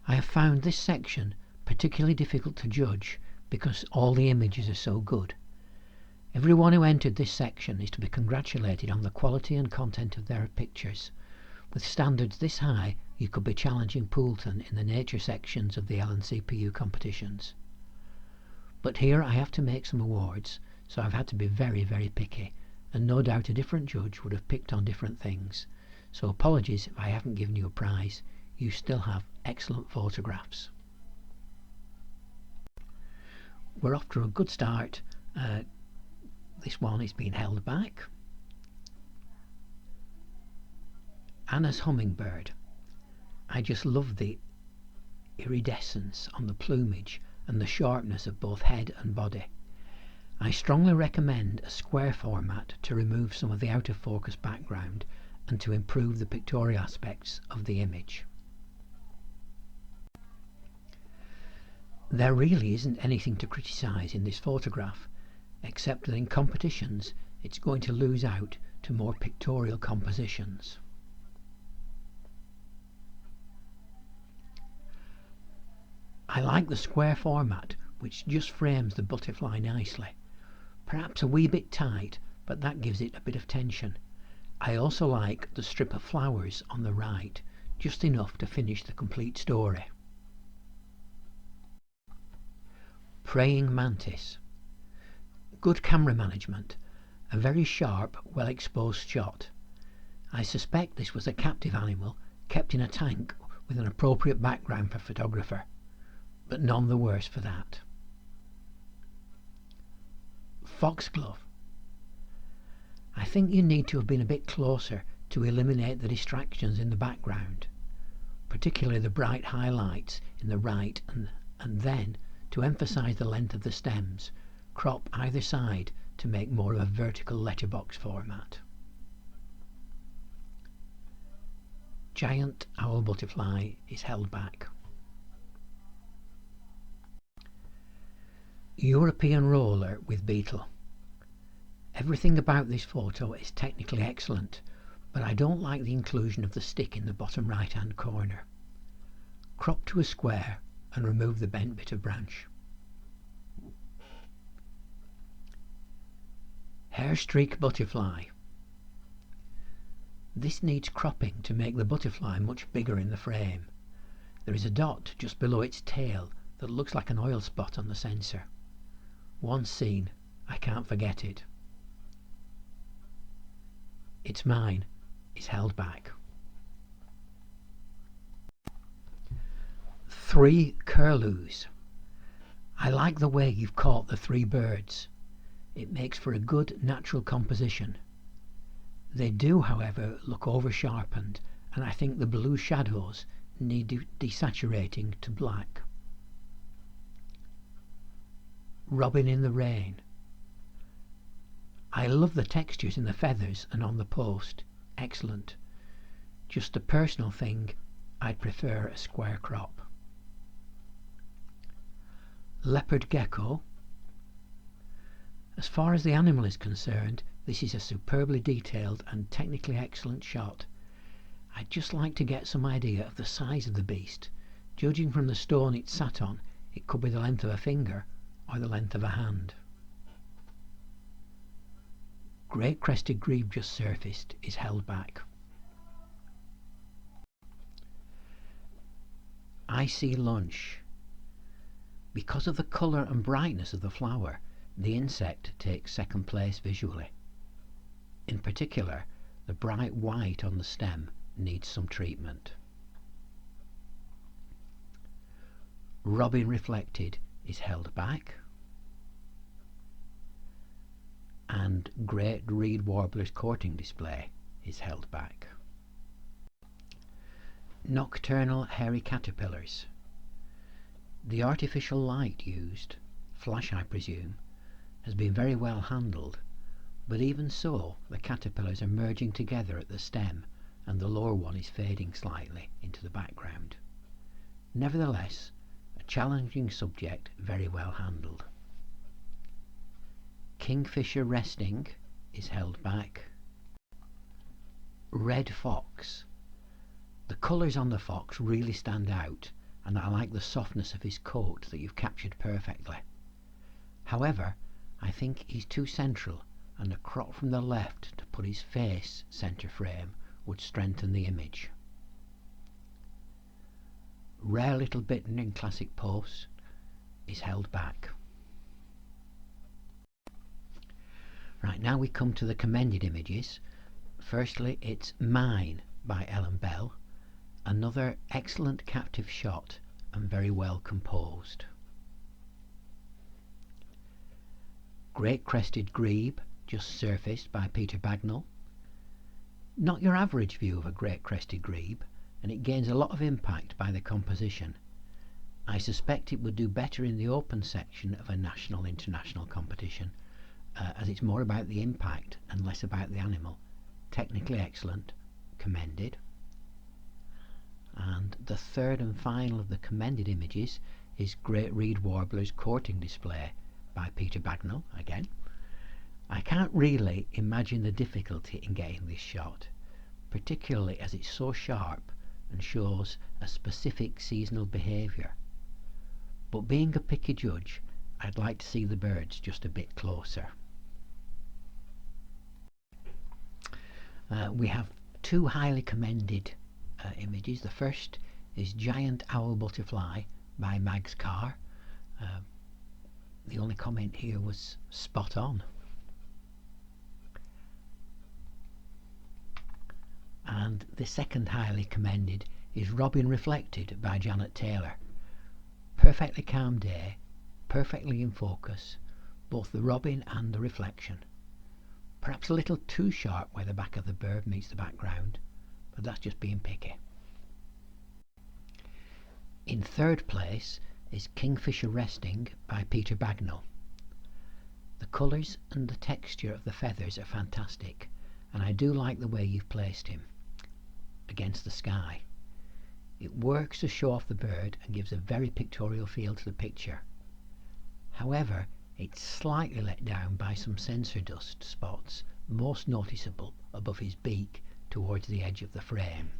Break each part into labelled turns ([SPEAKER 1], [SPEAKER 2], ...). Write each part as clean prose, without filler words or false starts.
[SPEAKER 1] I have found this section particularly difficult to judge because all the images are so good. Everyone who entered this section is to be congratulated on the quality and content of their pictures. With standards this high, you could be challenging Poulton in the nature sections of the LNCPU competitions. But here I have to make some awards, so I've had to be very, very picky, and no doubt a different judge would have picked on different things. So apologies if I haven't given you a prize. You still have excellent photographs. We're off to a good start. This one is being held back. Anna's hummingbird. I just love the iridescence on the plumage and the sharpness of both head and body. I strongly recommend a square format to remove some of the out of focus background and to improve the pictorial aspects of the image. There really isn't anything to criticise in this photograph, except that in competitions it's going to lose out to more pictorial compositions. I like the square format, which just frames the butterfly nicely. Perhaps a wee bit tight, but that gives it a bit of tension. I also like the strip of flowers on the right, just enough to finish the complete story. Praying mantis. Good camera management. A very sharp, well exposed shot. I suspect this was a captive animal kept in a tank with an appropriate background for photographer, but none the worse for that. Foxglove. I think you need to have been a bit closer to eliminate the distractions in the background, particularly the bright highlights in the right, and then to emphasise the length of the stems, crop either side to make more of a vertical letterbox format. Giant owl butterfly is held back. European roller with beetle. Everything about this photo is technically excellent, but I don't like the inclusion of the stick in the bottom right hand corner. Crop to a square and remove the bent bit of branch. Hairstreak butterfly. This needs cropping to make the butterfly much bigger in the frame. There is a dot just below its tail that looks like an oil spot on the sensor. Once seen, I can't forget it. It's mine is held back. 3 curlews. I like the way you've caught the 3 birds. It makes for a good natural composition. They do, however, look over-sharpened, and I think the blue shadows need desaturating to black. Robin in the rain. I love the textures in the feathers and on the post. Excellent. Just a personal thing, I'd prefer a square crop. Leopard gecko. As far as the animal is concerned, this is a superbly detailed and technically excellent shot. I'd just like to get some idea of the size of the beast. Judging from the stone it sat on, it could be the length of a finger or the length of a hand. Great crested grebe just surfaced is held back. Icy lunch. Because of the colour and brightness of the flower, the insect takes second place visually. In particular, the bright white on the stem needs some treatment. Robin reflected is held back. And great reed warbler's courting display is held back. Nocturnal hairy caterpillars. The artificial light used, flash I presume, has been very well handled, but even so the caterpillars are merging together at the stem and the lower one is fading slightly into the background. Nevertheless, a challenging subject very well handled. Kingfisher resting is held back. Red fox. The colours on the fox really stand out, and I like the softness of his coat that you've captured perfectly. However, I think he's too central, and a crop from the left to put his face centre frame would strengthen the image. Rare little bitten in classic pose is held back. Right, now we come to the commended images. Firstly, it's Mine by Ellen Bell, another excellent captive shot and very well composed. Great Crested Grebe, just surfaced by Peter Bagnall. Not your average view of a great crested grebe, and it gains a lot of impact by the composition. I suspect it would do better in the open section of a national-international competition, as it's more about the impact and less about the animal. Technically excellent, commended. And the third and final of the commended images is Great Reed Warbler's Courting Display by Peter Bagnall again. I can't really imagine the difficulty in getting this shot, particularly as it's so sharp and shows a specific seasonal behaviour. But being a picky judge, I'd like to see the birds just a bit closer. We have two highly commended images. The first is Giant Owl Butterfly by Mags Carr. The only comment here was spot on. And the second highly commended is Robin Reflected by Janet Taylor. Perfectly calm day, perfectly in focus, both the robin and the reflection. Perhaps a little too sharp where the back of the bird meets the background, but that's just being picky. In third place is Kingfisher Resting by Peter Bagnall. The colours and the texture of the feathers are fantastic, and I do like the way you've placed him against the sky. It works to show off the bird and gives a very pictorial feel to the picture. However, it's slightly let down by some sensor dust spots, most noticeable above his beak towards the edge of the frame.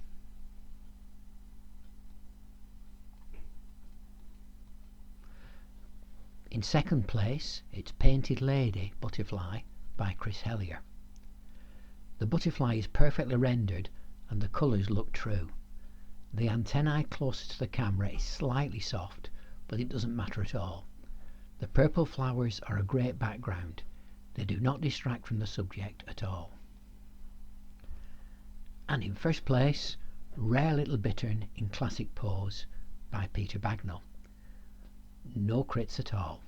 [SPEAKER 1] In second place, it's Painted Lady Butterfly by Chris Hellier. The butterfly is perfectly rendered and the colours look true. The antennae closest to the camera is slightly soft, but it doesn't matter at all. The purple flowers are a great background. They do not distract from the subject at all. And in first place, Rare Little Bittern in Classic Pose by Peter Bagnall. No crits at all.